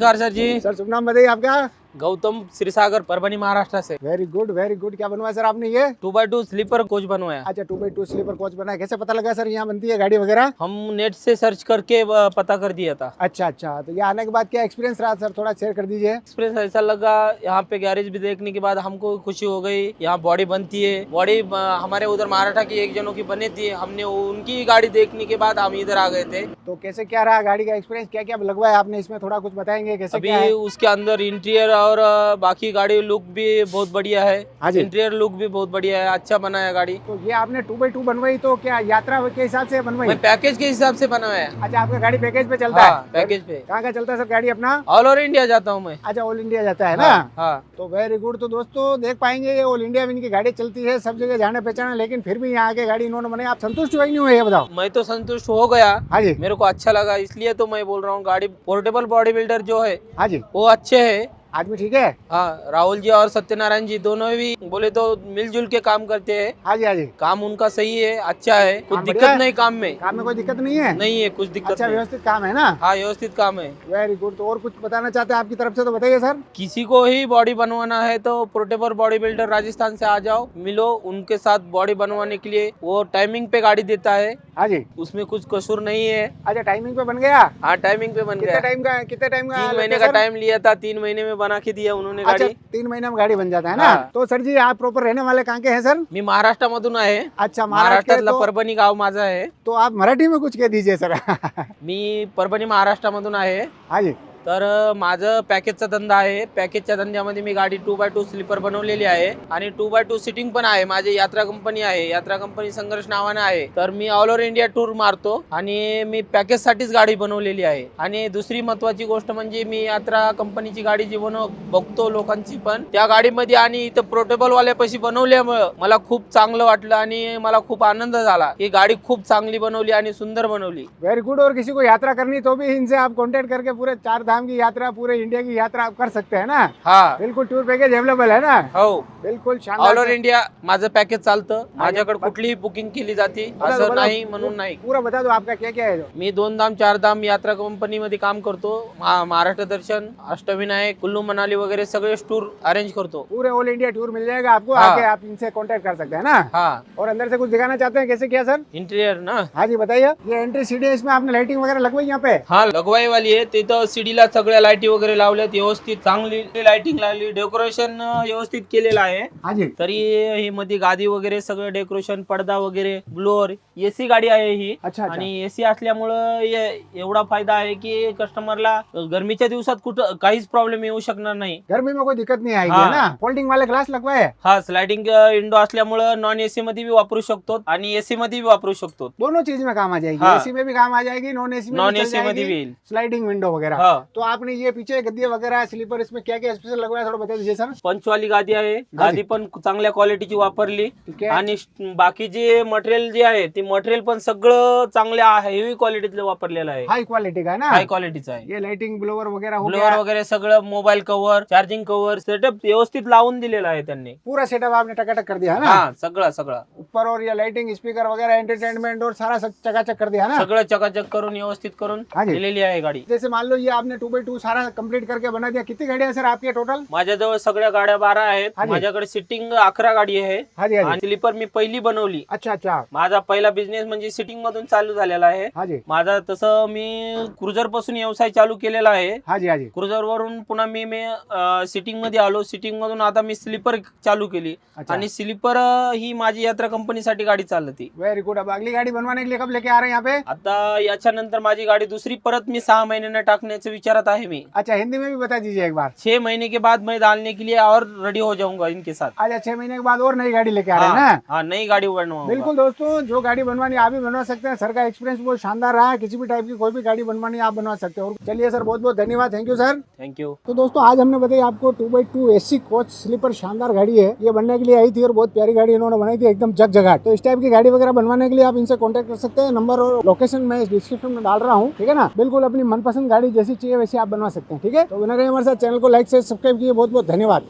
नमस्कार सर जी। सर शुभ नाम बताइए आपका। गौतम श्रीसागर परभनी महाराष्ट्र से। वेरी गुड क्या बनवाया सर आपने ये? 2x2 स्लीपर कोच बनवाया। अच्छा 2x2 स्लीपर कोच बनाया। कैसे पता लगा सर यहाँ बनती है गाड़ी वगैरह? हम नेट से सर्च करके पता कर दिया था। अच्छा तो ये आने के बाद क्या एक्सपीरियंस रहा सर, थोड़ा शेयर कर दीजिए। एक्सपीरियंस ऐसा लगा, यहाँ पे गैरेज भी देखने के बाद हमको खुशी हो गई। यहाँ बॉडी बनती है। बॉडी हमारे उधर महाराष्ट्र की एक जनों की बनी थी, हमने उनकी गाड़ी देखने के बाद हम इधर आ गए थे। तो कैसे क्या रहा गाड़ी का एक्सपीरियंस, क्या क्या लगवाया आपने इसमें, थोड़ा कुछ बताएंगे कैसे अभी क्या है? उसके अंदर इंटीरियर और बाकी गाड़ी लुक भी बहुत बढ़िया है। हाँ जी। इंटीरियर लुक भी बहुत बढ़िया है, अच्छा बना है गाड़ी। तो ये आपने 2x2 बनवाई तो क्या यात्रा के हिसाब से बनवाई? मैं पैकेज के हिसाब से बनाया। अच्छा आपका गाड़ी पैकेज पे चलता हाँ, है? पैकेज पे। कहाँ का चलता है सर गाड़ी अपना? ऑल ओवर इंडिया जाता हूँ मैं। अच्छा ऑल इंडिया जाता है ना? हाँ। तो वेरी गुड। तो दोस्तों देख पाएंगे ये ऑल इंडिया में इनकी गाड़ी चलती है, सब जगह जाने पहचाने, लेकिन फिर भी यहाँ के गाड़ी इन्होंने बनाई। आप संतुष्ट हुए नहीं हुए ये बताओ? मैं तो संतुष्ट हो गया। हाँ जी। मेरे को अच्छा लगा, इसलिए तो मैं बोल रहा हूँ गाड़ी पोर्टेबल बॉडी बिल्डर जो है हाँ जी। वो अच्छे है। आदमी ठीक है? हाँ, राहुल जी और सत्यनारायण जी दोनों भी बोले तो मिलजुल के काम करते हैं। हाँ जी। काम उनका सही है, अच्छा है, कुछ काम दिक्कत बढ़िया है? नहीं काम में। काम में कोई दिक्कत नहीं है? नहीं है, कुछ दिक्कत अच्छा नहीं। व्यवस्थित काम है ना? हाँ, व्यवस्थित काम है। Very good. तो और कुछ बताना चाहते हैं आपकी तरफ से तो बताइए सर। किसी को ही बॉडी बनवाना है तो पोर्टेबल बॉडी बिल्डर राजस्थान से आ जाओ, मिलो उनके साथ बॉडी बनवाने के लिए। वो टाइमिंग पे गाड़ी देता है। हाँ जी। उसमें कुछ कसूर नहीं है। अच्छा टाइमिंग पे बन गया? हाँ, टाइमिंग पे बन कितने गया। टाइम का 3 महीने लेते का सर? टाइम लिया था, 3 महीने में बना के दिया उन्होंने अच्छा गाड़ी। 3 महीने में गाड़ी बन जाता है ना? हाँ। तो सर जी आप प्रॉपर रहने वाले कहाँ के हैं सर? मी महाराष्ट्रामधून आहे। अच्छा महाराष्ट्र महाराष्ट्रातला तो, परभणी गाव माझं आहे। तो आप मराठी में कुछ कह दीजिए सर। मी परभणी महाराष्ट्रामधून आहे। हाँ जी। तर माझं पॅकेजचा धंदा आहे। पॅकेजच्या धंद्यामध्ये मी गाडी 2x2 स्लीपर बनवलेली आहे आणि 2x2 सिटिंग पण आहे। माझी यात्रा कंपनी आहे, यात्रा कंपनी संघर्ष नावाने आहे। तर मी ऑल ओव्हर इंडिया टूर मारतो आणि मी पॅकेज साठीच गाडी बनवलेली आहे। आणि दुसरी महत्वाची गोष्ट म्हणजे मी यात्रा कंपनीची गाडी जी बघतो लोकांची पण त्या गाडीमध्ये आणि इथं पोर्टेबल वाल्यापाशी बनवल्यामुळे मला खूप चांगलं वाटलं आणि मला खूप आनंद झाला। ही गाडी खूप चांगली बनवली आणि सुंदर बनवली। Very good. और किसी को यात्रा करनी तो भी इनसे आप कांटेक्ट करके पूरे 4 धाम की यात्रा, पूरे इंडिया की यात्रा आप कर सकते हैं ना? हाँ, बिल्कुल टूर पैकेज अवेलेबल है ना? हो, बिल्कुल ऑल शानदार। ओव्हर इंडिया माझं पॅकेज चालतं। माझ्याकडे कुठलीही बुकिंग केली जाते, असं नाही म्हणून नाही। पूरा बता दो आपका क्या क्या है जो? मी 2 धाम 4 धाम यात्रा कंपनीमध्ये काम करतो। महाराष्ट्र दर्शन, अष्टविनायक, कुल्लू मनाली वगैरे सगळे टूर अरेंज करतो। पूरे ऑल इंडिया टूर मिल जाएगा आपको। हाँ। आके आप इनसे कांटेक्ट कर सकते हैं ना? हाँ, और अंदर से कुछ दिखाना चाहते हैं, कैसे किया सर? इंटीरियर ना? हाँ जी बताइए। ये एंट्री सीढ़ी है, इसमें आपने लाइटिंग वगैरह लगवाई यहाँ पे? हा, लगवाई वाली आहे। तिथं सीडीला सगळ्या लाईटी वगैरे लावल्यात, व्यवस्थित चांगली लाइटिंग लागली, डेकोरेशन व्यवस्थित केलेलं आहे। हाँ जी। तरी ही मध्ये गादी वगैरे सगळं डेकोरेशन, पडदा वगैरे, ब्लोअर, एसी गाडी आहे ही। अच्छा। आणि एसी असल्यामुळं एवढा फायदा आहे की कस्टमरला गरमीच्या दिवसात कुठं काहीच प्रॉब्लेम येऊ शकणार नाही। गर्मी में कोई दिक्कत नहीं आएगी हाँ। है ना? फोल्डिंग वाले ग्लास लगवाए? हा, स्लाइडिंग विंडो असल्यामुळं नॉन एसी मध्ये भी वापरू शकतो आणि एसी मध्ये भी वापरू शकतो। दोनों चीज में काम आ जाएगी। हाँ। एसी में भी काम आ जाएगी, नॉन एसी में नॉन भी चल एसी मध्ये जाएगी, भी येईल। स्लाइडिंग विंडो वगैरह। हा, तो आपने ये पीछे गद्दे वगैरह स्लीपर, इसमें क्या क्या स्पेशल लगवाया थोड़ा बता दीजिए सर। पंचवाली गादी आहे। गादी पण चांगल्या क्वालिटीची वापरली ठीक आहे। आणि बाकी जे मटेरियल जे आहे ते मटेरियल पण सगळं चांगल्या हेवी क्वालिटीचं वापरलेलं आहे। हाई क्वालिटी का है ना? हाय क्वालिटीचं आहे। ये लाइटिंग ब्लोअर वगैरह हो ब्लोअर गया, वगैरे सगळं, mobile cover, charging cover, setup व्यवस्थित लावून दिलेला आहे त्यांनी। पूरा सेटअप आपने टकाटक कर दिया है ना? हा, सगळं ऊपर और ये लाइटिंग, स्पीकर वगैरह, एंटरटेनमेंट और सारा सब चकाचक कर दिया है ना? सगळं चकाचक करून व्यवस्थित करून हाँ जी। दिलेली आहे गाडी। जैसे मान लो ये आपने 2x2 सारा कंप्लीट करके बना दिया, कितनी गाड़ियां सर आपके टोटल? माझ्याजवळ सगळ्या गाड्या 12 आहेत। हाँ जी। माझ्याकडे सिटिंग 11 गाडी आहे हाँ जी हाँ जी। आणि स्लीपर मी पहिली बनवली। अच्छा। माझा पहिला बिझनेस म्हणजे सिटिंग मधून चालू झालेला आहे। हाँ जी माझा तसं मी क्रुझर पासून व्यवसाय चालू केलेला आहे। हाँ जी। क्रुझर वरून पुन्हा मी सिटिंग मध्ये आलो। सिटिंग मधून आता मी स्लीपर चालू केली अच्छा। आणि स्लीपर ही माझी यात्रा कंपनीसाठी गाडी चालती। Very good. अब अगली गाड़ी बनवाने के लिए कब लेके आ रहे हैं यहाँ पे? आता याच्यानंतर माझी गाडी दुसरी परत मी 6 महीने टाकण्याचे विचारात आहे मी। अच्छा हिंदी में भी बता दीजिए एक बार। 6 महीने के बाद मैं डालने के लिए और रेडी हो जाऊंगा इनके साथ। अच्छा 6 महीने के बाद और नई गाड़ी लेके आ रहे हैं ना? हाँ, नई गाड़ी बनवाऊंगा। बिल्कुल दोस्तों, जो गाड़ी बनवानी आप भी बनवा सकते हैं। सर का एक्सपीरियंस बहुत शानदार रहा है। किसी भी टाइप की कोई भी गाड़ी बनवानी आप बनवा सकते हो। और चलिए सर, बहुत बहुत धन्यवाद। Thank you sir. Thank you. तो दोस्तों आज हमने बताया आपको 2x2 एसी कोच स्लीपर शानदार गाड़ी है। ये बनने के लिए आई थी और बहुत प्यारी गाड़ी इन्होंने बनाई थी, एकदम जगजगाट। तो इस टाइप की गाड़ी वगैरह बनवाने के लिए आप इनसे कांटेक्ट कर सकते हैं। नंबर और लोकेशन मैं डिस्क्रिप्शन में डाल रहा हूँ, ठीक है ना? बिल्कुल अपनी मनपसंद गाड़ी जैसी चाहिए वैसी आप बनवा सकते हैं, ठीक है? तो बने रहिए हमारे साथ। चैनल को लाइक से सब्सक्राइब कीजिए। बहुत बहुत धन्यवाद।